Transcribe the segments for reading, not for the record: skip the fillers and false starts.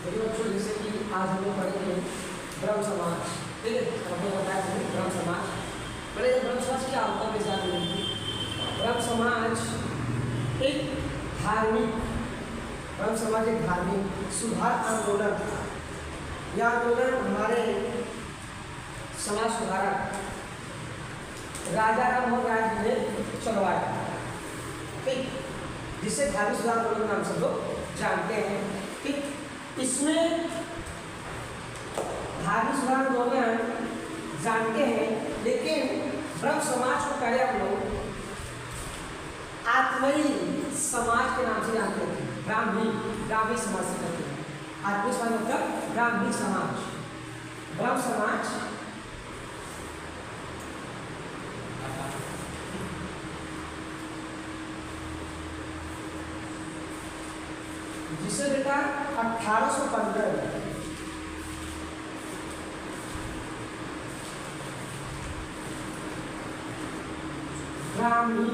देखिए बच्चों, जैसे कि आज हम लोग पढ़ेंगे ब्रह्म समाज। ठीक है, हमने बताया था ब्रह्म समाज। पहले ब्रह्म समाज क्या होता है जान लेंगे। ब्रह्म समाज एक धार्मिक ब्रह्म समाज एक धार्मिक सुधार आंदोलन था। यह आंदोलन हमारे समाज सुधारक राजा राम मोहन राय जी ने चलवाया। ठीक, जिसे धार्मिक सुधार आंदोलन नाम से लोग जानते हैं। ठीक, इसमें धार्मिक सुधार आंदोलन जानते हैं, लेकिन ब्रह्म समाज को पहले हम लोग आत्मयी समाज के नाम से जानते हैं। ब्राह्मी समाज से कहते हैं। आत्मयी समाज मतलब ब्राह्मी समाज। ब्रह्म समाज जिसे बेटा 1815 ब्राह्मी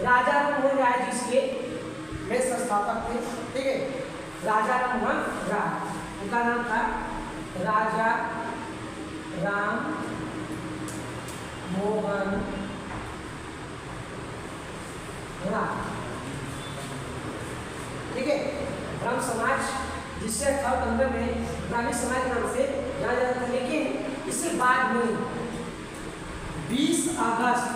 राजा राम मोहन राय जी इसके वे संस्थापक थे। ठीक है, राजा राम मोहन राय, उनका नाम था राजा राम मोहन राय। ठीक है, ब्रह्म समाज जिससे 1815 में ब्राह्मी समाज के नाम से जाना जाता था, लेकिन इसके बाद में 20 अगस्त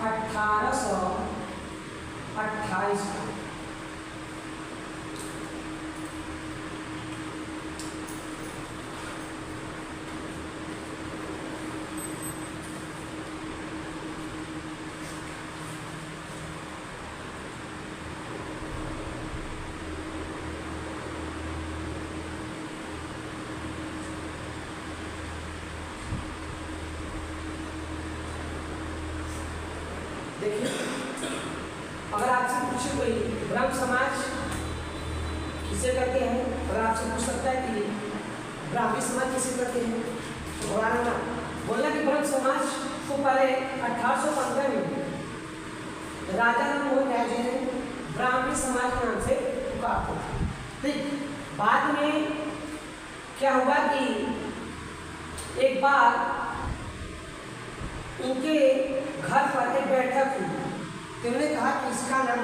1828 देखिए, अगर आपसे पूछे कोई ब्रह्म समाज किसे कहते हैं, अगर आपसे पूछ सकता है कि ब्राह्मी समाज किसे कहते हैं, तो हमारा ना बोलना कि ब्रह्म समाज को पहले 1815 में राजा राम मोहन राय जी ने ब्राह्मी समाज के नाम से पुकारते थे। ठीक, बाद में क्या हुआ कि एक बार उनके घर पर एक बैठक हुई, तो उन्होंने कहा कि इसका नाम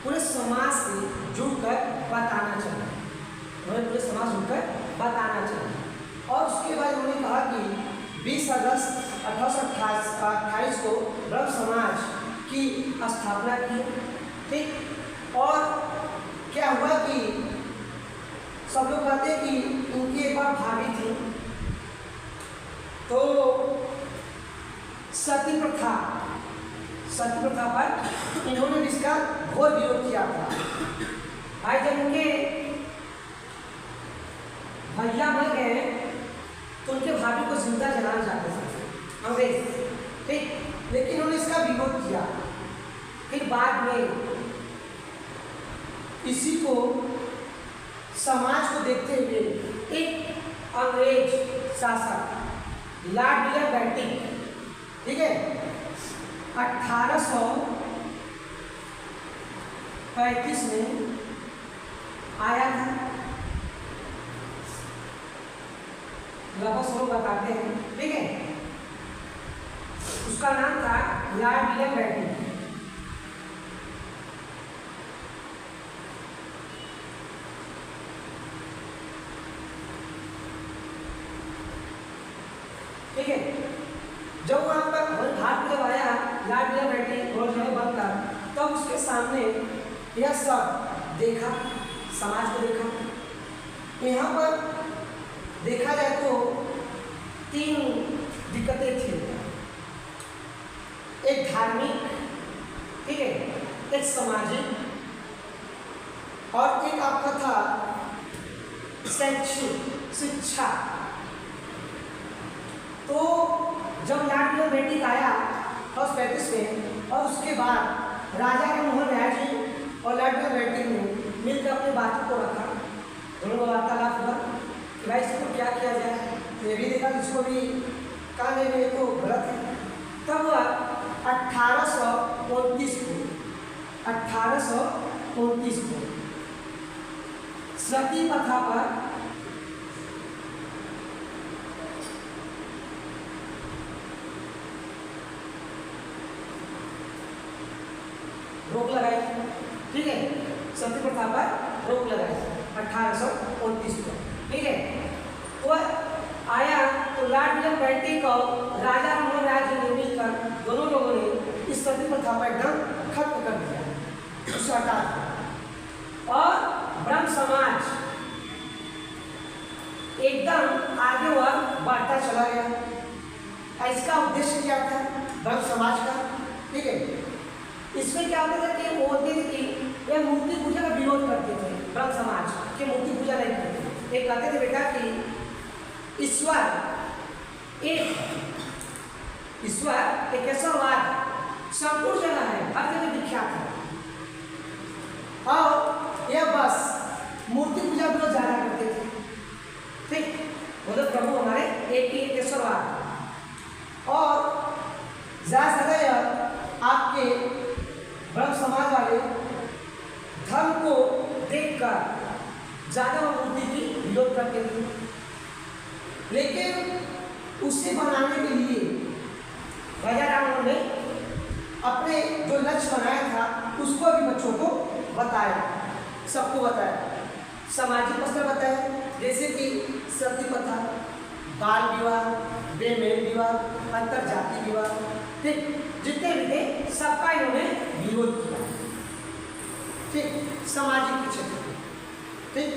पूरे समाज से जुड़कर बताना चाहिए। उन्होंने पूरे समाज जुड़कर बताना चाहिए। और उसके बाद उन्होंने कहा कि 20 अगस्त 1828 को ब्रह्म समाज की स्थापना की। ठीक, और क्या हुआ कि सब लोग कहते हैं कि उनकी एक बार भाभी थी, तो सती प्रथा पर इन्होंने इसका घोर विरोध किया था। भाई जब उनके भैया मर गए तो उनके भाभी को जिंदा जलाना चाहते थे अंग्रेज। ठीक, लेकिन उन्होंने इसका विरोध किया। फिर बाद में इसी को समाज को देखते हुए एक अंग्रेज शासक लॉर्ड विलियम बेंटिक, ठीक है, 1835 में आया था। लगभग सब बताते हैं। ठीक है, उसका नाम था लॉर्ड विलियम बेंटिक। ठीक है, जब वहां पर घाट जब आया लॉर्ड विलियम बेंटिक और जो बनकर, तब तो उसके सामने यह सब देखा, समाज को देखा। यहाँ पर देखा जाए तो 3 दिक्कतें थी। एक धार्मिक, ठीक है, एक सामाजिक और एक आपका था शैक्षिक शिक्षा। तो जब लॉर्ड विलियम बेंटिक आया 1835 में, और उसके बाद राजा राम मोहन राय जी और लॉर्ड विलियम बेंटिक ने मिलकर अपनी बातों को रखा। दोनों वार्तालाप हुआ कि भाई इसको क्या किया जाए। ये भी देखा, इसको भी कहा नहीं, ये तो गलत है। तब हुआ 1829 को, 1829 को सती प्रथा पर रोक लगाई। ठीक है, सती प्रथा पर रोक लगाई 1829 को। ठीक है, वो आया तो लॉर्ड विलियम बेंटिक और राजा राममोहन राय जी ने मिलकर दोनों लोगों ने इस सती प्रथा पर एकदम खत्म कर दिया, उसे हटा दिया। और ब्रह्म समाज एकदम आगे और बढ़ता चला गया। इसका उद्देश्य क्या था ब्रह्म समाज का? ठीक है, इसमें क्या होता था कि वो बोलते थे कि वे मूर्ति पूजा का विरोध करते थे। ब्रह्म समाज के मूर्ति पूजा नहीं करते थे। ये कहते थे बेटा कि ईश्वर एक ऐश्वरवाद संपूर्ण जगह है, हर जगह विख्यात है, और यह बस मूर्ति पूजा को ज्यादा करते थे। ठीक, मतलब प्रभु हमारे एक ही ऐश्वरवाद, और ज्यादा आपके ब्रह्म समाज वाले धर्म को देखकर ज्यादा मूर्ति की विरोध करते थे। लेकिन उसे बनाने के लिए राजा राममोहन ने अपने जो लक्ष्य बनाया था उसको भी बच्चों को बताया, सबको बताया, सामाजिक स्तर बताया, जैसे कि सती प्रथा, बाल विवाह, बेमेल विवाह, अंतर जाति विवाह, ठीक, जितने भी थे सबका इन्होंने विरोध किया। ठीक, सामाजिक के क्षेत्र में। ठीक,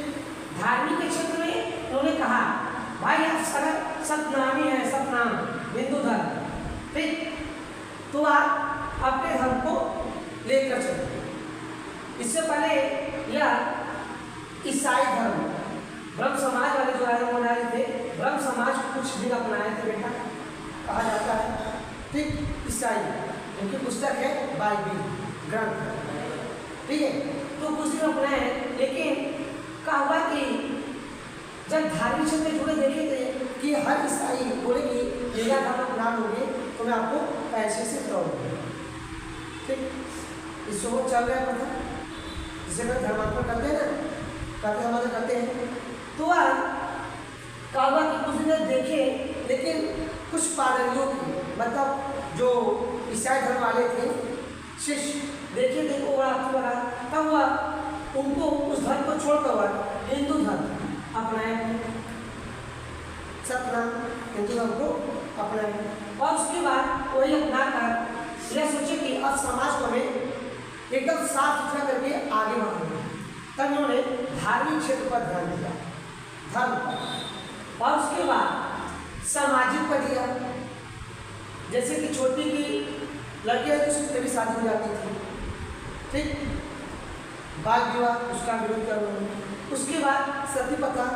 धार्मिक के क्षेत्र में उन्होंने कहा भाई आप सतनामी है, सतनाम हिंदू धर्म, ठीक, तो आप अपने धर्म को लेकर चलो। इससे पहले यह ईसाई धर्म, ब्रह्म समाज वाले जो राजा राममोहन थे, ब्रह्म समाज को कुछ दिन अपनाए थे बेटा, कहा जाता है। ठीक, ईसाई उनकी पुस्तक है बाइबिल ग्रंथ। ठीक है, तो कुछ दिन अपनाए, लेकिन कहा हुआ कि जब धार्मिक क्षेत्र में जुड़े देखे थे कि हर ईसाई बोले कि मेरा धर्म अपना लोगे तो मैं आपको पैसे से तोड़ूंगा। ठीक, इसको चल रहा है पता, जिसे मैं धर्मांतरण करते हैं ना, हमारे करते हैं। तो कहा कि कुछ दिन देखे, लेकिन कुछ पादरियों की, मतलब जो ईसाई धर्म वाले थे शिष्य, देखे थे को बड़ा, तब हुआ उनको उस धर्म को छोड़कर हिंदू धर्म अपनाया, सतनाम हिंदू धर्म को अपनाया। और उसके बाद वही अपना कर यह सोचे कि अब समाज को हमें एकदम साफ सुथरा करके आगे बढ़ाना। तब उन्होंने धार्मिक क्षेत्र पर ध्यान दिया, धर्म पर, और उसके बाद सामाजिक पर दिया। जैसे कि छोटी की लड़कियां तो उसकी भी शादी हो जाती थी। ठीक, बाल विवाह उसका विरोध कर उन्होंने। उसके बाद सती प्रथा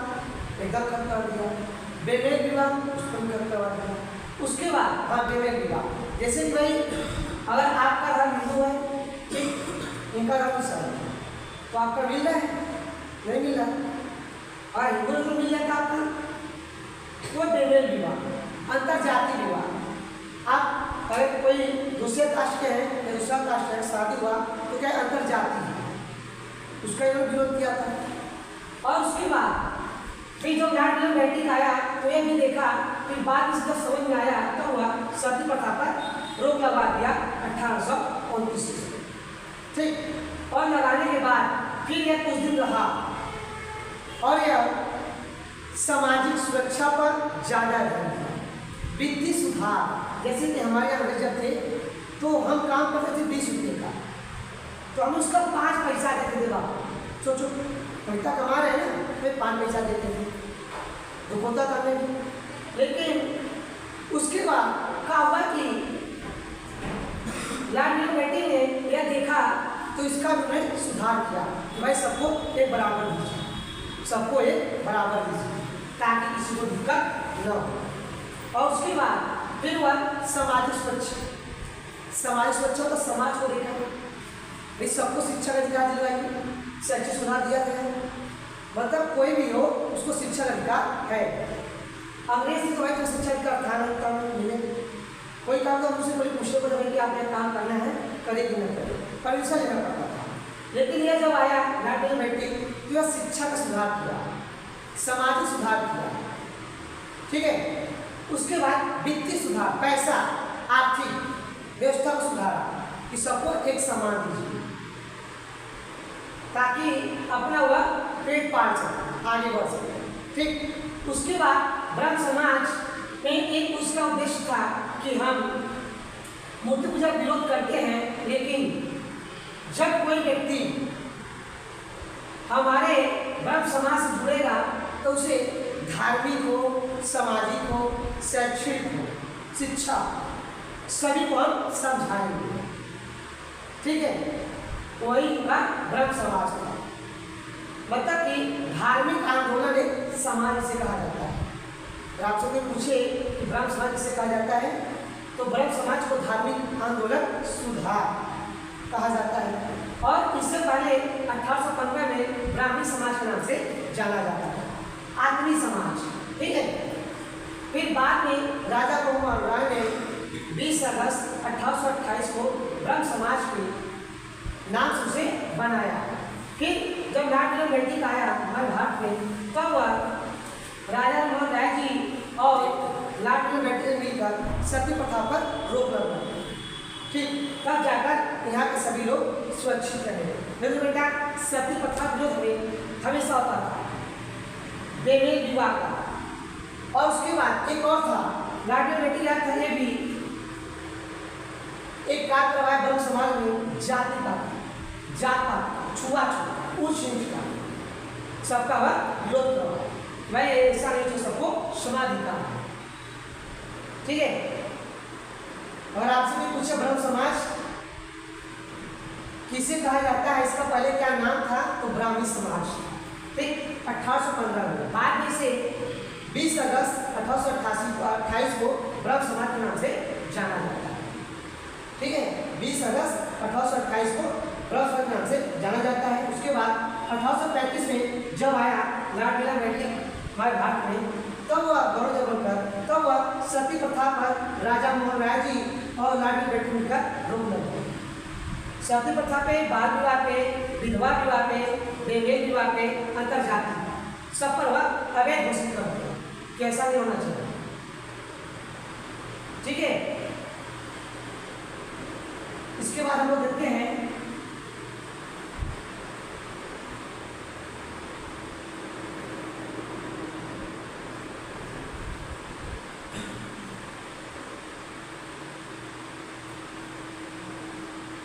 एकदम खत्म कर दिया, बेमेल विवाह उसको भी खत्म करवा दिया। उसके बाद बेमेल विवाह, जैसे कि भाई अगर आपका धर्म हिंदू है, ठीक, इनका धर्म ईसाई, तो आपका मिल रहा है? नहीं मिल रहा। और हिंदू को मिल जाता आपका वो बेमेल विवाह, अंतर जाति विवाह। आप अगर कोई दूसरे कास्ट के हैं या दूसरा कास्ट है, शादी हुआ तो क्या अंतर जाति है, उसका इन्होंने विरोध किया था। और उसके बाद फिर जो लॉर्ड विलियम बेंटिक आया तो ये भी देखा, फिर बाद इसका समझ में आया तो हुआ सती प्रथा पर रोक लगा दिया 1829 से। ठीक, और लगाने के बाद फिर यह कुछ दिन रहा, और यह सामाजिक सुरक्षा पर ज्यादा ध्यान दिया, वित्तीय सुधार। जैसे कि हमारे यहाँ जब थे तो हम काम करते थे 20 रुपये का, तो हम उसका 5 पैसा देते थे बाबा। सोचो पैसा कमा रहे हैं ना, फिर 5 पैसा देते थे, दुख होता था नहीं। लेकिन उसके बाद क्या हुआ कि लॉर्ड विलियम बेंटिक ने यह देखा तो इसका उन्होंने सुधार किया कि भाई सबको एक बराबर दीजिए, सबको एक बराबर दीजिए, ताकि किसी को दिक्कत न हो। और उसके बाद फिर वह सामाजिक सुरक्षा, समाज सुरक्षा तो समाज को देखा भाई सबको शिक्षा का अधिकार दिलवाएंगे, शैक्षिक सुधार दिया गया है, मतलब कोई भी हो उसको शिक्षा का अधिकार है। अंग्रेज से तो भाई तो शिक्षा का था नहीं, काम मिले कोई काम तो मुझसे कोई पूछने को नहीं कि आपने काम करना है करेगी ना करे, परमिशन लेना पड़ता था। लेकिन यह जब आया लॉर्ड मेल्टिंग तो यह शिक्षा का सुधार किया, सामाजिक सुधार किया, ठीक है। उसके बाद वित्तीय सुधार, पैसा आर्थिक व्यवस्था को सुधारा कि सबको एक समान दीजिए ताकि अपना वह पेट पाल सके, आगे बढ़ सके, ठीक। उसके बाद ब्रह्म समाज में एक उसका उद्देश्य था कि हम मूर्ति पूजा विरोध करते हैं, लेकिन जब कोई व्यक्ति हमारे ब्रह्म समाज से जुड़ेगा तो उसे धार्मिक हो, सामाजिक हो, शैक्षणिक हो, शिक्षा सभी को हम समझाएंगे, ठीक है। वही का ब्रह्म समाज था, मतलब कि धार्मिक आंदोलन एक समाज से कहा जाता है। आपसे कोई पूछे कि ब्रह्म समाज किसे कहा जाता है तो ब्रह्म समाज को धार्मिक आंदोलन सुधार कहा जाता है। और इससे पहले 1815 में ब्राह्मणी समाज के नाम से जाना जाता है, आत्मी समाज, ठीक है। फिर बाद में राजा गोपाल राय ने 20 अगस्त 1828 को ब्रह्म समाज के नाम से उसे बनाया। फिर जब लॉर्ड मेल्टिंग आया हमारे भारत में तब वह राजा मोहन राय जी और लॉर्ड मेल्टिंग मिलकर सती प्रथा पर रोक लगाई, ठीक। तब जाकर यहाँ के सभी लोग सुरक्षित रहे। नहीं तो बेटा सती प्रथा विरोध में हमेशा होता था बेमेल विवाह का। और उसके बाद एक और था लॉर्ड मेल्टिंग था, ये भी एक कार्य करवाया ब्रह्म समाज में, जाति का, जात पात, छुआछूत, उच्च नीच का सबका वह विरोध करवाया। मैं ऐसा नहीं जो सबको समाधिकार, ठीक है। अगर आपसे भी पूछे ब्रह्म समाज किसे कहा जाता है, इसका पहले क्या नाम था तो ब्राह्मणी समाज, ठीक। 1815 में, बाद में से 20 अगस्त 1828 को ब्रह्म समाज के नाम से जाना जाता है, ठीक है। 20 अगस्त 1828 को ब्रह्म समाज के नाम से जाना जाता है। उसके बाद 1835 में जब आया लॉर्ड मेल्टिंग हमारे भारत में, तब वह गौरव बनकर तब वह सती प्रथा पर राजा मोहन राय जी और लॉर्ड मेल्टिंग का रोक लगा। सती प्रथा पे, बाल विवाह पे, विधवा विवाह पे, बेमेल विवाह पे, अंतरजाति सब पर वह अवैध घोषित कर दिया कि ऐसा नहीं होना चाहिए, ठीक है। इसके बाद हम लोग देखते हैं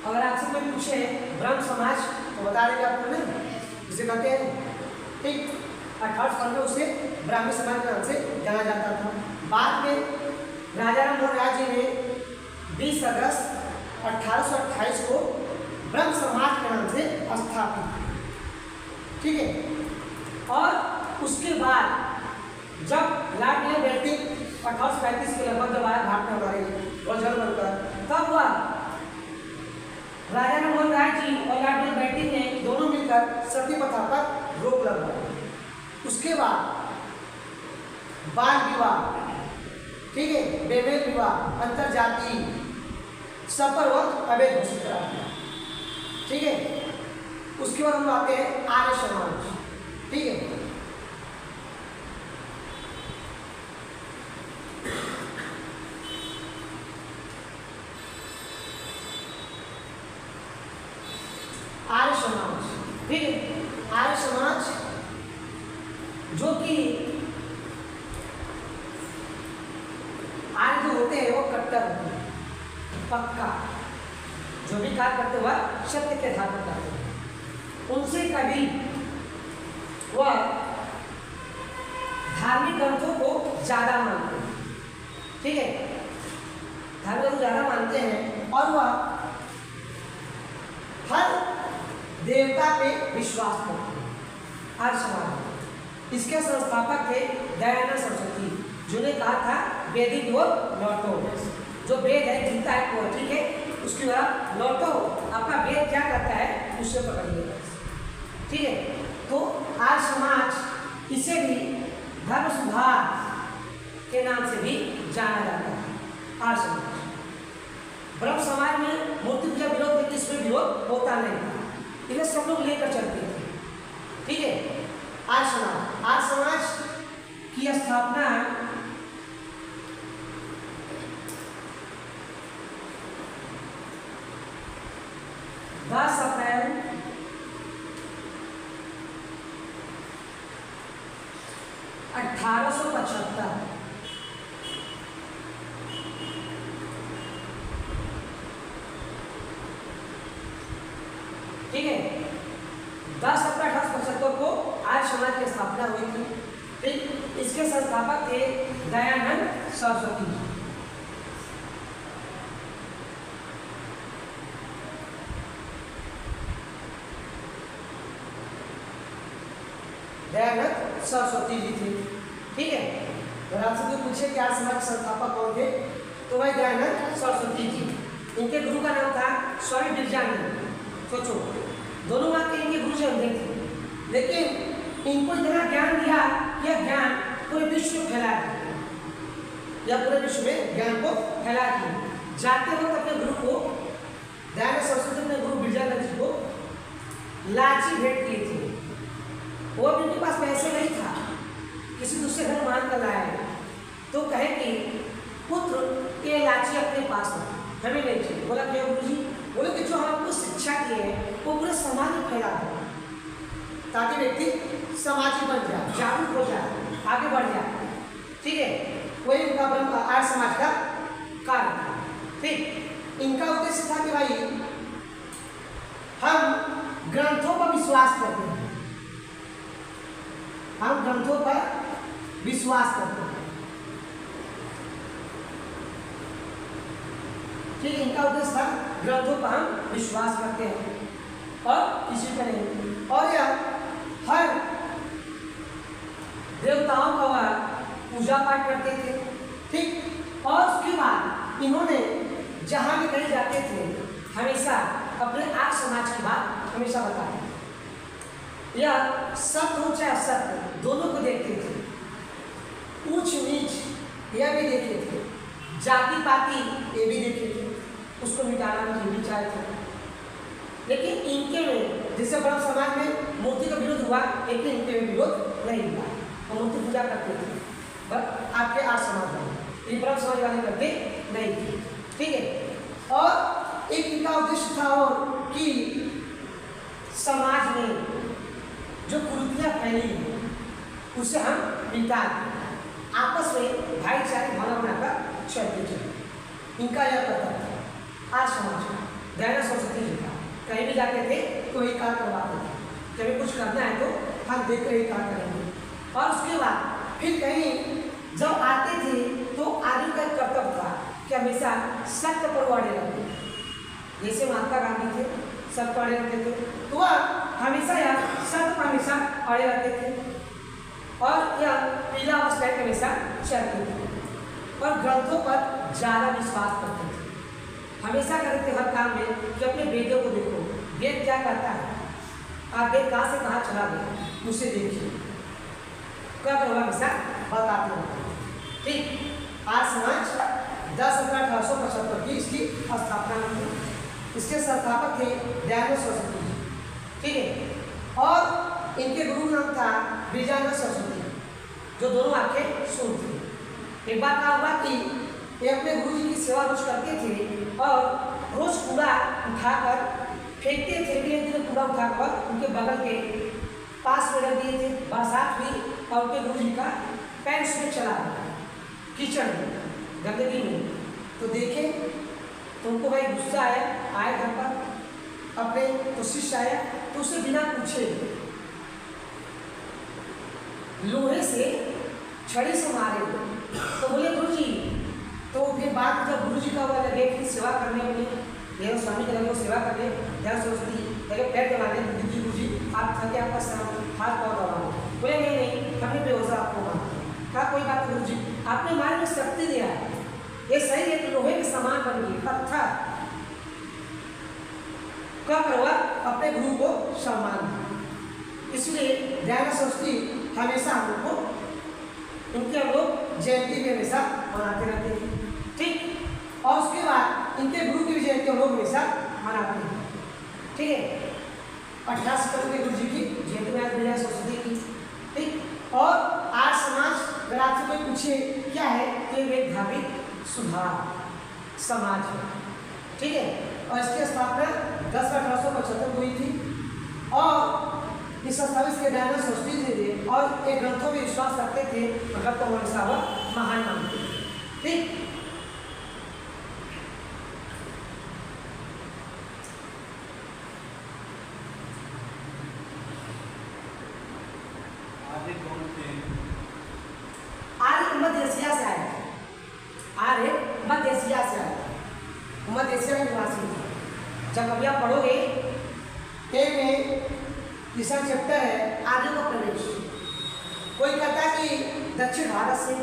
अगर आपसे कोई पूछे ब्रह्म समाज तो बता देंगे आपको ना, जिसे कहते हैं, ठीक। 1815 उसे ब्राह्मणी समाज के नाम से जाना जाता था। बाद में राजा राममोहन राय जी ने 20 अगस्त 1828 को ब्रह्म समाज के नाम से स्थापित, ठीक है। और उसके बाद जब लॉर्ड मेल्टिंग 1835 के लगभग जब आया भारत में हमारे और जल बनकर, तब वह राजा राममोहन राय जी और लॉर्ड मेल्टिंग ने दोनों मिलकर सती प्रथा पर रोक लगाई। उसके बाद बाल विवाह, ठीक है, बेमेल विवाह, अंतरजाति सब पर वह अवैध घोषित करा दिया, ठीक है। उसके बाद हम आते हैं आर्य समाज, ठीक है। आर्य समाज, ठीक है। आर्य समाज जो कि आर्य जो होते हैं वो कट्टर होते हैं, पक्का, जो भी कार्य करते हुआ सत्य के आधार पर करते हैं। उनसे कभी वह धार्मिक ग्रंथों को ज्यादा मानते हैं, ठीक है। धार्मिक ग्रंथ ज्यादा मानते हैं और वह हर देवता पे विश्वास करते हैं। आर्य समाज, इसके संस्थापक थे दयानंद सरस्वती, जिन्होंने कहा था वेदिक योग लौटो, जो वेद है गीता है वो, ठीक है, उसकी तरफ लौटो, आपका वेद क्या करता है उससे पकड़िएगा, ठीक है। तो आर्य समाज इसे भी धर्म सुधार के नाम से भी जाना जाता है। आर्य समाज ब्रह्म समाज में मूर्ति पूजा विरोध में किसमें विरोध होता नहीं था, इन्हें सब लोग लेकर चलते थे। ठीक है। आर्य समाज की स्थापना 10 अप्रैल 1875 ठीक है। 10 अप्रैल 1875 को आर्य समाज की स्थापना हुई थी। ठीक, इसके संस्थापक थे दयानंद सरस्वती। दयानंद सरस्वती जी थे। ठीक है। और आपसे कोई पूछे कि आर्य समाज के संस्थापक कौन थे, तो वह दयानंद सरस्वती जी। इनके गुरु का नाम था स्वामी विरजानंद। सोचो, दोनों बात के इनके गुरु जी अंधे थे, लेकिन इनको इतना ज्ञान दिया कि यह ज्ञान पूरे विश्व में फैला दिया, या पूरे विश्व में ज्ञान को फैला दिया। जाते वक्त अपने गुरु को, दयानंद सरस्वती अपने गुरु विरजानंद जी को लाची भेंट किए थे। वो भी उनके पास पैसे नहीं था, किसी दूसरे घर मांग कर लाया, तो कहे कि पुत्र ये लाची अपने पास हो, हमें नहीं चाहिए। बोला क्या गुरु जी? बोले कि जो हम आपको शिक्षा की है वो पूरे समाज में फैला दो, ताकि व्यक्ति समाजी बन जाए, जागरूक हो जाए, आगे बढ़ जाए। ठीक है। वही उनका आर्य समाज का कार्य था। ठीक, इनका उद्देश्य था कि भाई हम ग्रंथों पर विश्वास करते हैं, हम ग्रंथों पर विश्वास करते हैं। ठीक, इनका उद्देश्य था ग्रंथों पर हम विश्वास करते हैं और किसी पर नहीं। और यह हर देवताओं का वह पूजा पाठ करते थे। ठीक, और उसके बाद इन्होंने जहाँ भी कहीं जाते थे हमेशा अपने आर्य समाज की बात हमेशा बताते। यह सत्य हो चाहे असत्य दोनों को देखते थे, ऊंच नीच यह भी देखते थे, जाति पाति ये भी देखते थे, उसको मिटाना भी चाहते थे। लेकिन इनके में जैसे ब्रह्म समाज में मूर्ति का विरोध हुआ, लेकिन इनके में विरोध नहीं हुआ, और मूर्ति पूजा करते थे। बस आपके आर्य समाज वाले, ब्रह्म समाज वाले करते नहीं थे। ठीक है। और एक इनका उद्देश्य था और कि समाज में जो कुरीतियाँ फैली हैं उसे हम मिटा दें, आपस में भाईचारे भावना बनाकर चलते चले। इनका यह कर्तव्य था आर्य समाज का। दयानंद सरस्वती जी का कहीं भी जाते थे तो यही कार्य करवाते थे, जब कुछ करना है तो हम देख कर यही कार्य करेंगे। और उसके बाद फिर कहीं जब आते थे तो आदमी का कर्तव्य था कि हमेशा सत्य पर अड़े रहते। जैसे महात्मा गांधी थे, सत्य पर अड़े रहते थे, तो वह हमेशा यह सत्य पर हमेशा अड़े रहते थे और यह पीला अवस्था हमेशा चलते थे और ग्रंथों पर ज़्यादा विश्वास करते थे। हमेशा करते हर काम में कि अपने वेदों को देखो, वेद क्या कहता है, आप वेद कहाँ से कहाँ चला गए उसे देखिए, क्या करो हमेशा बताते हैं। ठीक, आर्य समाज 10 अप्रैल 1875 की इसकी स्थापना हुई। इसके संस्थापक थे दयानंद सरस्वती जी। ठीक है। और इनके गुरु नाम था विरजानंद सरस्वती, जो दोनों आपके सुन थे। एक बार क्या हुआ कि ये अपने गुरु जी की सेवा रोज करते थे और रोज कूड़ा उठाकर फेंकते थे। एक दिन कूड़ा उठाकर उनके बगल के पास में रख दिए थे। बरसात हुई और उनके गुरु जी का पैर उसमें चला गया कीचड़ में, गंदगी में। तो देखे तो उनको भाई गुस्सा आया, आए घर पर अपने, तो शिष्य आया तो उसे बिना पूछे लोहे से छड़ी से मारे। तो बोले गुरु जी, तो फिर बात जब गुरु जी का हुआ लगे कि सेवा करने में देव स्वामी के लगे सेवा करने, ध्यान सरस्वती लगे पैर दबाने, गुरु जी आप थके, आपका हाथ पाँव दबाओ। बोले नहीं नहीं, हमने बेहोशा आपको मारा। कहा कोई बात गुरु जी, आपने हमारे में शक्ति दिया है, ये सही है कि लोहे के समान बन गई पत्थर। क्या करवा अपने गुरु को सम्मान। इसलिए दयानंद सरस्वती हमेशा हम लोग को उनके हम लोग जयंती भी हमेशा मनाते रहते हैं, ठीक। और उसके बाद इनके गुरु की भी जयंती हम लोग हमेशा मनाते हैं, ठीक है। 18 सितंबर के गुरु जी की जयंती में आज विजय सरस्वती की, ठीक। और आज समाज अगर आपसे कोई पूछे क्या है तो ये एक धार्मिक सुधार समाज है, ठीक है। और इसकी स्थापना 10/1875 हुई थी और इस संस्थापित के दयानंद सरस्वती जी थे और एक ग्रंथों में विश्वास रखते थे, भगत कमल साहब महान मानते थे, ठीक। आर्य मध्य एशिया से आए, आर्य मध्य एशिया से आए, मध्य एशिया के निवासी थे। जब कभी आप पढ़ोगे में तीसरा चैप्टर है आर्य का प्रवेश, कोई कहता है कि दक्षिण भारत से,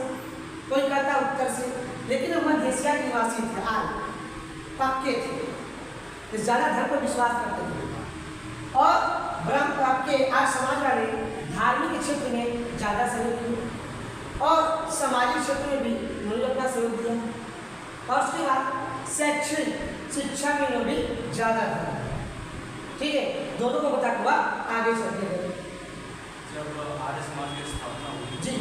कोई कहता है उत्तर से, लेकिन वो मध्य एशिया के निवासी थे, आर्य पक्के थे, ज़्यादा धर्म पर विश्वास करते थे और ब्रह्म आपके आज समाज वाले धार्मिक क्षेत्र में ज़्यादा सहयोग किया और सामाजिक क्षेत्र में भी उन्होंने अपना सहयोग दिया और उसके बाद शैक्षणिक शिक्षा में भी ज़्यादा था, ठीक है। दोनों को बता हुआ आगे चलते गए। जब आर्य समाज की स्थापना हुई जी,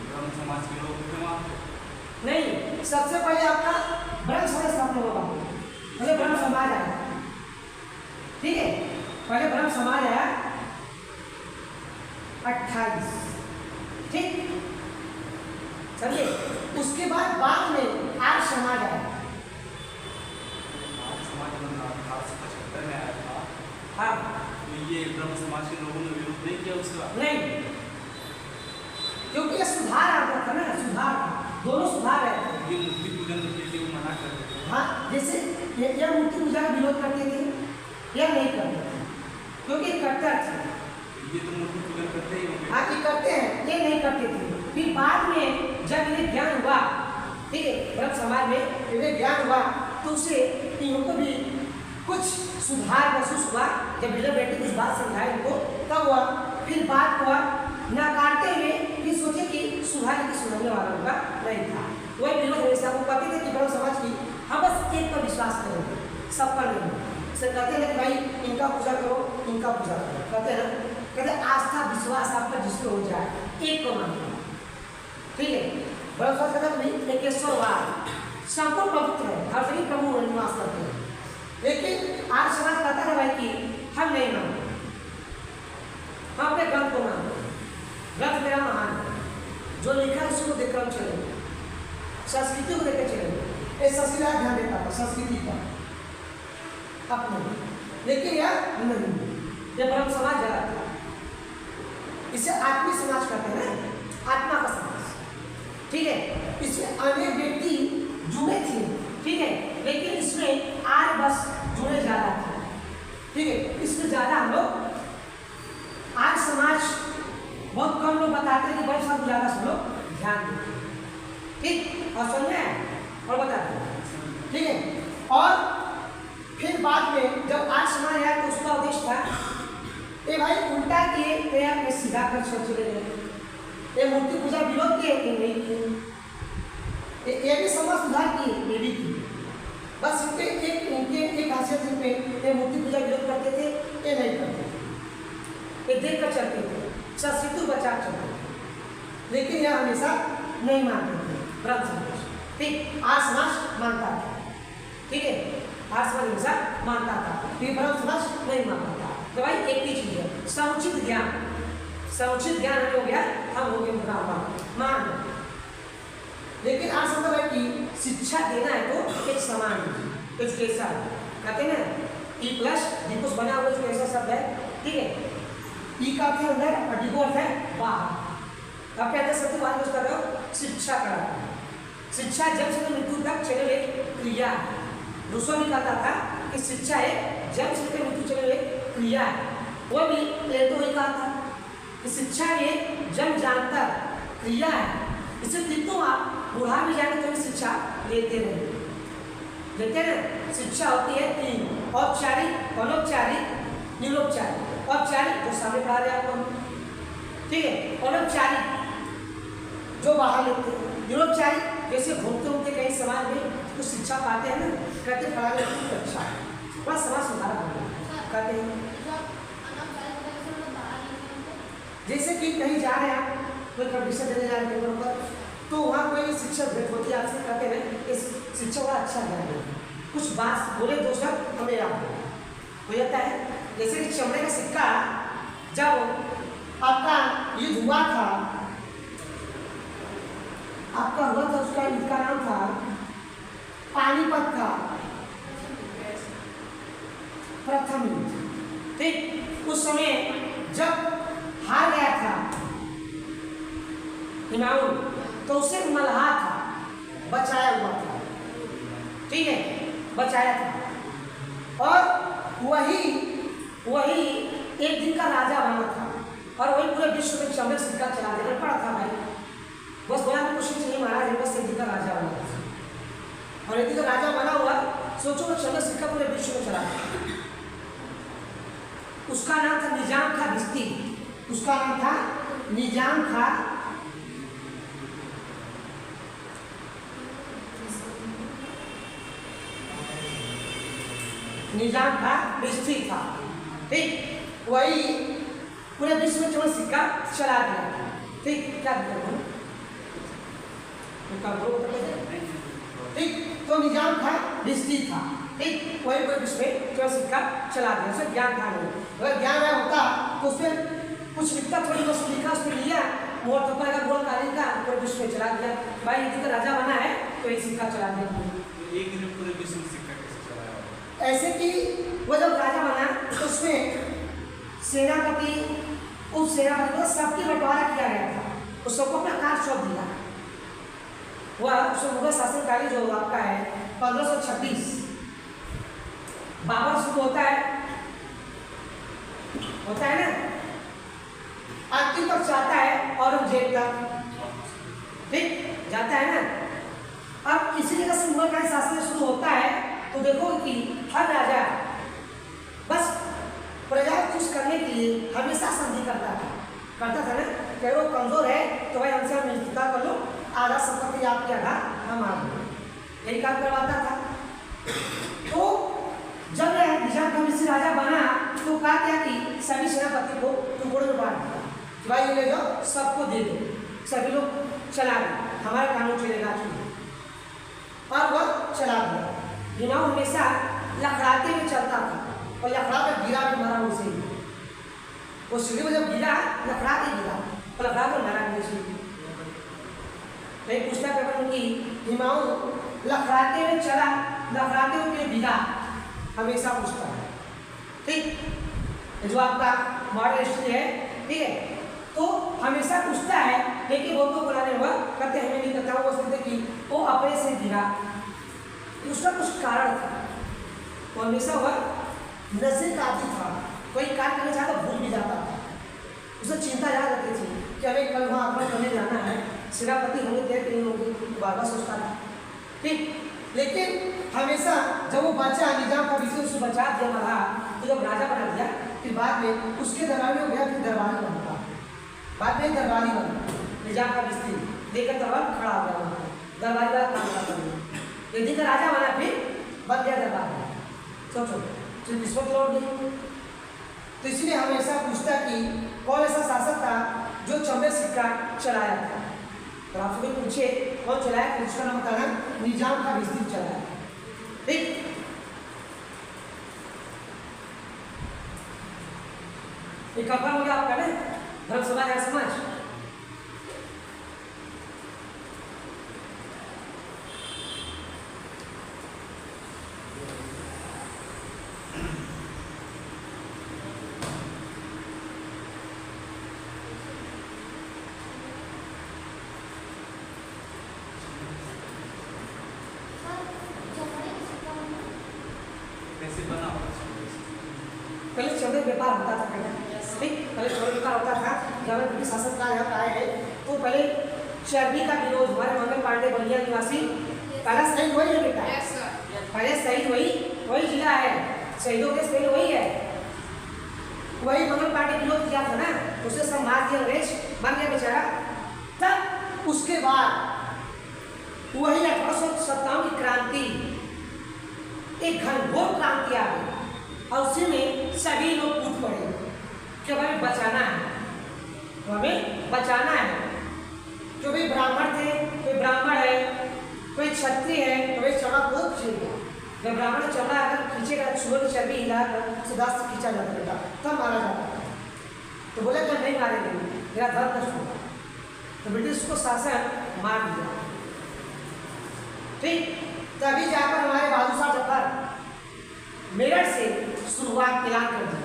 ब्रह्म समाज के लोग थे वहाँ? नहीं, सबसे पहले आपका ब्रह्म समाज स्थापना होगा, पहले ब्रह्म समाज आया, ठीक है। पहले ब्रह्म समाज आया 28, ठीक, समझे। उसके बाद में आर्य समाज आया, आर्य समाज 1875 में आया था। हाँ, तो ये ब्रह्म समाज के लोगों ने विरोध नहीं किया उसका? नहीं, क्योंकि ये सुधार आता था ना, सुधार था, दोनों सुधार रहते थे। ये मूर्ति पूजन के लिए वो मना करते थे। हाँ, जैसे ये मूर्ति पूजा का विरोध करते थे या नहीं करते थे, क्योंकि कट्टर थे। ये तो मूर्ति पूजन करते ही होंगे। हाँ, ये करते हैं, ये नहीं करते थे। फिर बाद में जब इन्हें ज्ञान हुआ, ठीक है, ब्रह्म समाज में इन्हें ज्ञान हुआ तो उसे इनको भी कुछ सुधार महसूस हुआ। जब विजय बेटी कुछ बात समझाए इनको तब हुआ, फिर बात हुआ नकारते हुए, फिर सोचे कि सुधार की सुनाने वाला उनका नहीं था। वही विरोध हमेशा वो कहते थे कि ब्रह्म समाज की हम बस एक पर विश्वास करेंगे, सब पर नहीं। सर कहते हैं कि भाई इनका पूजा करो, इनका पूजा करो, कहते हैं ना, कहते आस्था विश्वास आपका जिसको हो जाए एक को मानना, ठीक है। ब्रह्म समाज कहता है एकेश्वरवाद संपूर्ण पवित्र है, हर जगह प्रभु निवास करते हैं, लेकिन आज समाज कहता है भाई कि हम नहीं मानते, हम अपने ग्रंथ को मानते, ग्रंथ मेरा महान है, जो लिखा है उसी को देखकर हम चलेंगे, संस्कृति को देखकर चलेंगे। ये संस्कृति का ध्यान देता था, संस्कृति का अपने, लेकिन यह नहीं, ये ब्रह्म समाज जरा था, इसे आत्मी समाज कहते हैं ना, आत्मा का समाज, ठीक है। इसमें अनेक व्यक्ति जुड़े थे, ठीक है, लेकिन इसमें आज बस जुड़े ज़्यादा थे, ठीक है। इसमें ज़्यादा हम लोग आज समाज बहुत कम लोग बताते हैं कि बड़े सब ज़्यादा सब लोग ध्यान देते, ठीक, और समझ में और बताते हैं, ठीक है। और फिर बाद में जब आज समाज आया तो उसका उद्देश्य था ये भाई उल्टा किए तो यार मैं सीधा कर चले गए, ये मूर्ति पूजा विरोध किए कि नहीं किए, ये भी समाज सुधार किए, ये भी किए, बस इनके एक खासियत पे ये मूर्ति पूजा विरोध करते थे, ये नहीं करते थे, ये देख कर चलते थे, संस्कृति बचा चलते थे, लेकिन यह हमेशा नहीं मानते थे ब्रह्म समाज, ठीक। आज समाज मानता था, ठीक है, आज समाज हमेशा मानता था, फिर ब्रह्म समाज नहीं मानता था। तो भाई एक ही चीज है समुचित ज्ञान, समुचित ज्ञान हो गया, हम हो गए मान, लेकिन आज मतलब है कि शिक्षा देना है तो एक समान एजुकेशन कहते हैं ना, E+D कुछ बना हुआ जो ऐसा शब्द है, ठीक है। ई का अर्थ है अंदर और डी को अर्थ है बाहर। अब क्या कहते शब्द बात यूज कर रहे हो, शिक्षा का, शिक्षा जन्म से मृत्यु तक चले एक क्रिया है। दूसरा भी कहता था कि शिक्षा एक जन्म से मृत्यु चले एक क्रिया है, वो भी प्लेटो ही कहा था कि शिक्षा एक जन्म जानता क्रिया है। इसे लिखो आप बुढ़ा भी जाने तो शिक्षा लेते रहे, लेते ना। शिक्षा होती है तीन, औपचारिक, अनौपचारिक, निरौपचारिक। औपचारिक जो सामने पढ़ा रहे आपको, ठीक है, अनौपचारिक जो बाहर लेते हैं, निरक्षारी जैसे घूमते घूमते कहीं समाज में कुछ शिक्षा पाते हैं ना, कहते हैं पढ़ाई बहुत अच्छा है, बड़ा समाज सुधार कहते हैं। जैसे कि कहीं जा रहे हैं आप, कोई कंपटीशन देने जा रहे हैं पर, तो वहाँ कोई शिक्षक भेंट होती है आपसे, कहते हैं इस शिक्षक बड़ा अच्छा ज्ञान है, कुछ बात बोले दो शब्द हमें याद हो जाता है। जैसे कि चमड़े का सिक्का जब आपका युद्ध हुआ था, आपका हुआ था, उसका युद्ध का नाम था पानीपत था, प्रथम युद्ध, ठीक। उस समय जब हार गया था हिमायूं, तो उसे मल्हा था, बचाया हुआ था, ठीक है, बचाया था, और वही एक दिन का राजा बना था, और वही पूरे विश्व में चमड़े सिक्का चला देना पड़ा था भाई। बस बोला कुछ नहीं महाराज, बस एक दिन का राजा बना था, और एक दिन का राजा बना हुआ, सोचो वो चमड़े सिक्का पूरे विश्व में चला। उसका नाम था निजाम खां भिस्ती, उसका नाम था निजाम खां भिस्ती था, ठीक। वही पूरे विश्व में चमड़े सिक्का चला दिया, ठीक। क्या ठीक, तो निजाम खां भिस्ती था, ठीक। वही पूरे विश्व में चमड़े सिक्का चला दिया, उसे ज्ञान था नहीं। अगर ज्ञान आया होता तो उसमें कुछ लिखता, थोड़ी बहुत लिखा, उसमें लिया मोहर थप्पड़ का गोल कालीन का, पूरे विश्व में चला दिया भाई, यदि का राजा बना है तो ये सिक्का चला दिया। एक दिन में पूरे विश्व में सिक्का कैसे चलाया? ऐसे कि वो जब राजा बना तो उसमें सेनापति, उप सेनापति को सबकी बंटवारा किया गया था, उस सबको अपना कार्य सौंप दिया। वह मुगल शासनकाल जो आपका है 1526 बाबर शुरू होता है ना, अंतिम तक जाता है औरंगजेब तक, ठीक, जाता है ना। अब इसी जगह से मुगल का शासन शुरू होता है, तो देखो कि हर राजा बस प्रजा को खुश करने के लिए हमेशा संधि करता था ना, कि वो कमजोर है तो भाई हमसे मित्रता कर लो, आधा संपत्ति आपके आधा हम आप, यही काम करवाता था। तो जब निजाम खां भिस्ती राजा बना तो कहा क्या कि सभी सेनापति को टुकड़ों में बांट दिया, भाई ये ले जाओ, सबको दे दो, सभी लोग चला दो, हमारा कानून चलेगा, और वह चला दिया। हिमायूं हमेशा लखड़ाते हुए चलता था, और लखड़ा में गिरा भी मरा उसे, वो सीढ़ी में जब गिरा लखड़ा के गिरा, और लखड़ा को मरा भी उसे। पूछता पेपर में कि हिमायूं लखड़ाते हुए चला, लखड़ाते हुए गिरा, हमेशा पूछता है, ठीक। जो आपका मॉडल हिस्ट्री है, ठीक है, तो हमेशा पूछता है, लेकिन वो तो बुलाने हुआ कहते हमें नहीं पता, वो सोचते कि वो अपने से गिरा, उसका कुछ कारण था। वो हमेशा वह नशे का आदि था, कोई कार्य करना चाहता भूल भी जाता था, उसे चिंता याद रखती थी कि हमें कल वहाँ आक्रमण करने जाना है, सेनापति होंगे तय नहीं होंगे, बार बार सोचता था, ठीक। लेकिन हमेशा जब वो बचा, निजाम खां भिस्ती उसको बचा दिया मरा, तो जब राजा बना दिया, फिर बाद में उसके दरबार में हो गया, फिर दरबारी बनता, बाद में दरबारी बना, निजाम खां भिस्ती लेकर दरबार खड़ा हो गया, दरबारी का काम करता है। एक दिन का राजा बना, फिर बन गया दरबार, सोचो फिर किस्मत लौट गई। तो इसलिए हमेशा पूछता कि कौन ऐसा शासक था जो चमड़े सिक्का चलाया था, तो आप सभी पूछे कौन चलाया, उसका नाम बताना, निजाम खां भिस्ती चलाया, ठीक। एक कंफर्म हो गया आपका ना, धर्म समाज है समाज। कैसे बना? पहले चमड़े व्यापार होता था, ठीक, पहले चमड़े व्यापार होता था। जब ब्रिटिश शासन का यहाँ आए हैं तो पहले चर्बी का विरोध, हमारे मंगल पांडे बलिया निवासी, पहला शहीद वही है बेटा, पहले शहीद वही जिला है, शहीदों के शहीद वही है, वही मंगल पांडे विरोध किया था ना, उसे संभाल दिया, अंग्रेज बन गया बेचारा। तब उसके बाद वही 1857 की क्रांति एक घनघोर क्रांति आ गई और उसी में सभी लोग कूद पड़े कि हमें बचाना है, हमें बचाना है। जो भी ब्राह्मण थे, कोई ब्राह्मण है, कोई क्षत्रिय है, तो भाई चमड़ा को खींचेगा। जब ब्राह्मण चमड़ा अगर खींचेगा, सुअर की चर्बी हिलाकर सीधा से खींचा जाता बेटा, तब मारा जाता है। तो बोले कि नहीं मारेंगे, मेरा धर्म नष्ट होगा। तो ब्रिटिश को शासन मार दिया। ठीक, तभी जाकर हमारे बहादुर शाह जफर मेरठ से शुरुआत ऐलान कर दी,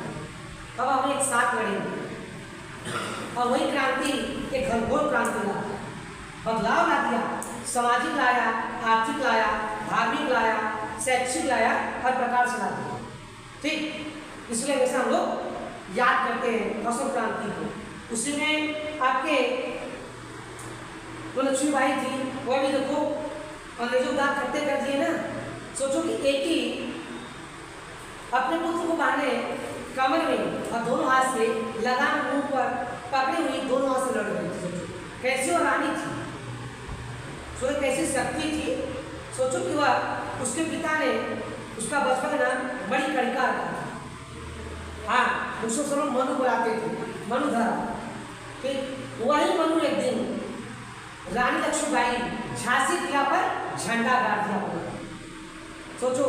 अब हम एक साथ लड़ेंगे। और वही क्रांति एक घनघोर क्रांति ला, बदलाव ला दिया, सामाजिक लाया, आर्थिक लाया, धार्मिक लाया, शैक्षिक लाया, हर प्रकार से ला दिया। ठीक, इसलिए वैसे हम लोग याद करते हैं फसल क्रांति को। उसी में आपके जो लक्ष्मीबाई थी, वह भी देखो अंग्रेजों का खत्ते कर दिए ना। सोचो कि एक ही अपने पुत्र को बांधे कमर में और दोनों हाथ से लगाम मुंह पर पकड़ी हुई, दोनों हाथ से लड़ रही थी। सोचो कैसी वो रानी थी, सोचो कैसी शक्ति थी। सोचो कि वह उसके पिता ने उसका बचपन ना बड़ी कड़िका रखा था। हाँ, उसको सब लोग मनु बुलाते थे, मनुधरा। ठीक, वही मनु एक दिन रानी लक्ष्मीबाई झांसी किला पर झंडा गाड़ दिया। सोचो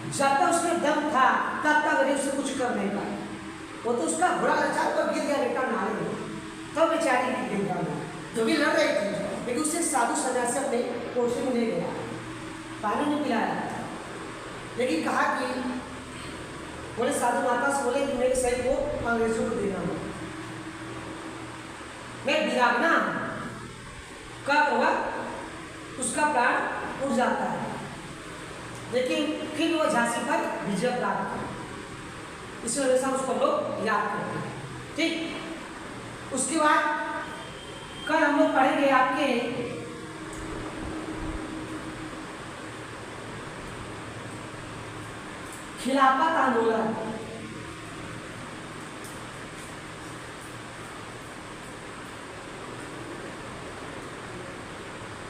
जब तक उसमें दम था तब तक अरे उसे कुछ कर नहीं पाया। वो तो उसका घोड़ा लचार पर गिर गया बेटा नाले में, तब बेचारी गिर गया। जो भी लड़ रही थी, लेकिन उसे साधु सन्यासी अपने कोठरी में ले गया, पानी नहीं पिलाया, लेकिन कहा कि बोले साधु माता से बोले कि मेरे शरीर को अंग्रेजों को देना हो, मैं विरागना। कब हुआ उसका प्राण उड़ जाता है, लेकिन फिर वो झांसी पर विजय प्राप्त कर। इस वजह से उसको लोग याद करते हैं। ठीक, उसके बाद कल हम लोग पढ़ेंगे आपके खिलाफत आंदोलन।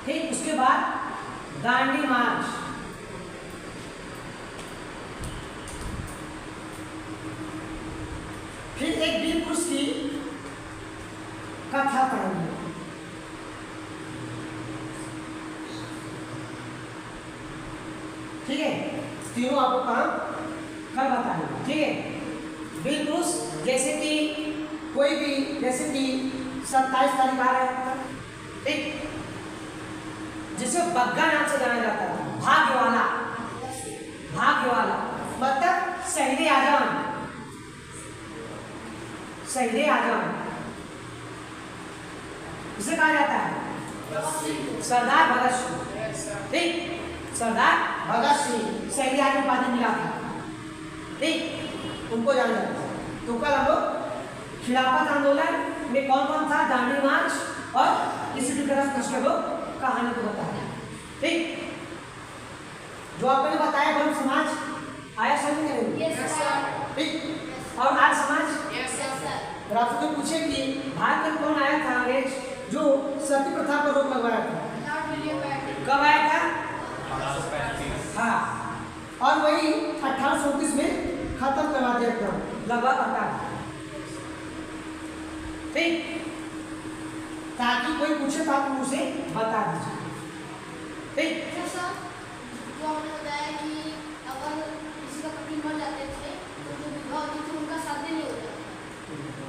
ठीक, उसके बाद दांडी मार्च, फिर एक वीर पुरुष की कथा पढ़ेंगे। ठीक है, तीनों आपको काम कर बताएंगे। ठीक है, वीर पुरुष जैसे कि कोई भी, जैसे कि 27 तारीख आ रहा है, ठीक, जिसे बग्गा नाम से जाना जाता है, भाग्यवाला। भाग्यवाला मतलब शहीद आजम, शहीद आजम इसे कहा जाता है सरदार भगत सिंह। ठीक, सरदार भगत सिंह शहीद आजम उपाधि मिला था। ठीक, उनको जाना जाता है। तो कल हम लोग खिलाफत आंदोलन में कौन कौन था, दांडी मार्च और इसी तरह के लोग कहानी को बताया। ठीक, जो आपने बताया ब्रह्म समाज आया समझ में? ठीक, और आज समाज और आपसे तो पूछे कि भारत में कौन आया था अंग्रेज जो सती प्रथा पर रोक लगवाया था? कब आया था? हाँ, और वही 1829 में खत्म करवा दिया था, लगभग 18। ठीक, ताकि कोई पूछे तो आप उसे बता दीजिए। ठीक, जो आपने बताया कि अगर किसी का पति मर जाते थे तो जो विधवा होती थी उनका शादी नहीं होता,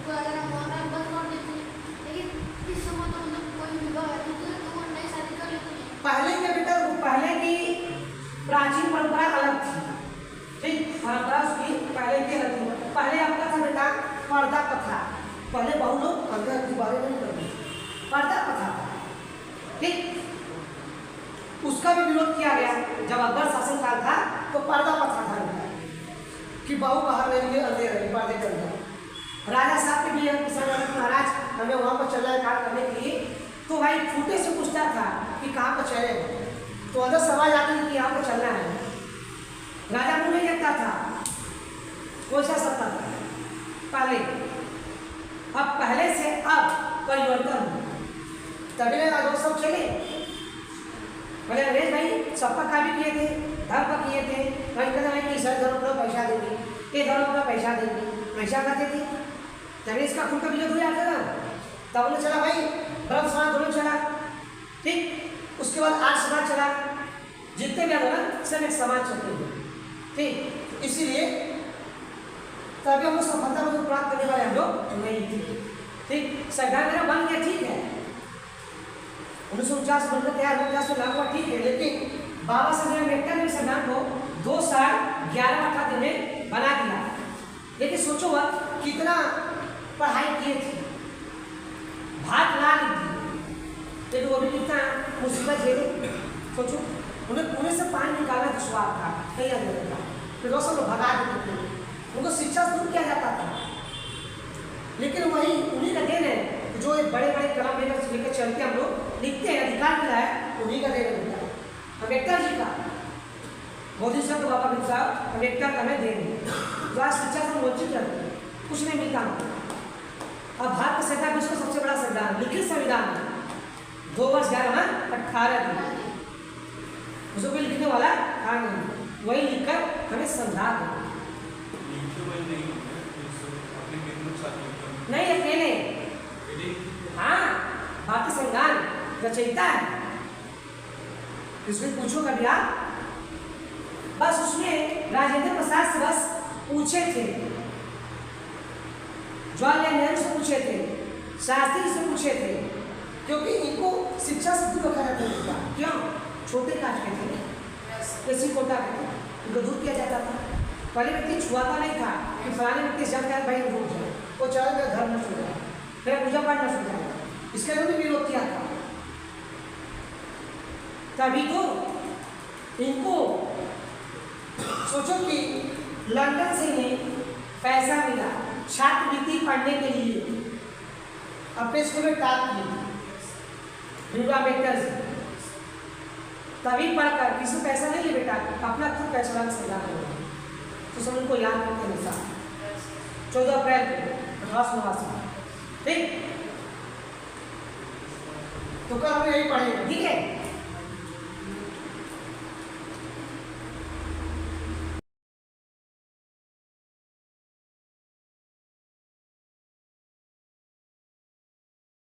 तो अगर हम ऑनलाइन बंद कर देते, लेकिन इस समय तो मतलब कोई विधवा रहती थी तो वो नई शादी कर लेते हैं। पहले के बेटा, पहले की प्राचीन परंपरा अलग थी। ठीक, परंपरा उसकी पहले की अलग थी। पहले आपका था बेटा पर्दा प्रथा, पहले बहुत लोग पर्दा के बारे में नहीं करते, पर्दा प्रथा था। ठीक, उसका भी विरोध किया गया जब अकबर शासन काल था, तो पर्दा प्रथा था कि बहू बाहर रहेंगे, अंधेर रहेंगे, पर्दे कर दिया। राजा साहब के भी किसान महाराज हमें वहाँ पर चल रहा कार्य करने के लिए, तो भाई फूटे से पूछता था कि कहाँ पर चले, तो अंदर सवाल आती कि यहाँ पर चलना है। राजा मुँह नहीं लगता था, कोई सा सत्ता था पहले। अब पहले से अब परिवर्तन, तभी राजा सब चले। बोले अंग्रेज भाई सबका काम किए थे, धर्म का किए थे, कहीं कहते हैं कि सर धर्म पर पैसा देंगे, ये धर्म पर पैसा देंगे, पैसा कहते थे। अंग्रेज का खुद का विरोध हो जाता था, तब बोले चला भाई ब्रह्म समाज दोनों चला, ठीक। उसके बाद आर्य समाज चला, जितने भी आंदोलन सब एक समाज चलते हैं, ठीक। इसीलिए तभी हम लोग सफलता को प्राप्त करने वाले हम लोग नहीं थे, ठीक। संविधान मेरा बन गया, ठीक है, 1949 बनकर तैयार हो गया, लागू हुआ, ठीक है, लेकिन बाबा साहब अम्बेडकर ने संविधान को 2 साल 11 18 दिन में बना दिया। लेकिन सोचो वह कितना पढ़ाई किए थे, भाग ला ली थी, लेकिन वो भी कितना मुसीबत झेले। सोचो उन्हें कुएं से पानी निकालना दुश्वार था, कहीं अंदर था, फिर वो सब भगा देते थे, उनको शिक्षा से दूर किया जाता था। लेकिन वही उन्हीं का देन है जो एक बड़े बड़े कलम लेकर चलते हम लोग लिखते हैं, अधिकार मिला है, उन्हीं का देन है अम्बेडकर जी का। मोदी साहब तो बाबा साहब अम्बेडकर का हमें देन है, जो आज शिक्षा से वंचित रहते हैं, कुछ नहीं मिलता हमको। अब भारत का संविधान विश्व का सबसे बड़ा संविधान, लिखित संविधान है, 2 वर्ष 18 दिन, उसको कोई लिखने वाला था नहीं, वही लिखकर हमें समझा दें। नहीं अकेले, हाँ भारतीय संविधान रचयिता है, इसमें पूछो कभी आप, बस उसमें राजेंद्र प्रसाद से बस पूछे थे, जवाहरलाल नेहरू से पूछे थे, शास्त्री से पूछे थे, क्योंकि इनको शिक्षा से दूर रखा जाता था। क्यों? छोटे कास्ट के थे, किसी कोटा के थे, इनको दूर किया जाता था। पहले व्यक्ति छुआता नहीं था कि फलाने व्यक्ति जब क्या भाई रुक जाए, वो चला गया घर न छू जाए, फिर पूजा पाठ न छू जाए, इसके लिए भी विरोध किया था। तभी तो इनको सोचो कि लंदन से ही पैसा मिला छात्रवृत्ति पढ़ने के लिए, अपने स्कूल में टॉप की अम्बेडकर से, तभी पढ़कर किसी पैसा नहीं ले बेटा, अपना खुद पैसा लग सकता है। तो सब उनको याद करते हमेशा 14 अप्रैल को 1889, ठीक। तो कल हम यही पढ़ेंगे, ठीक है।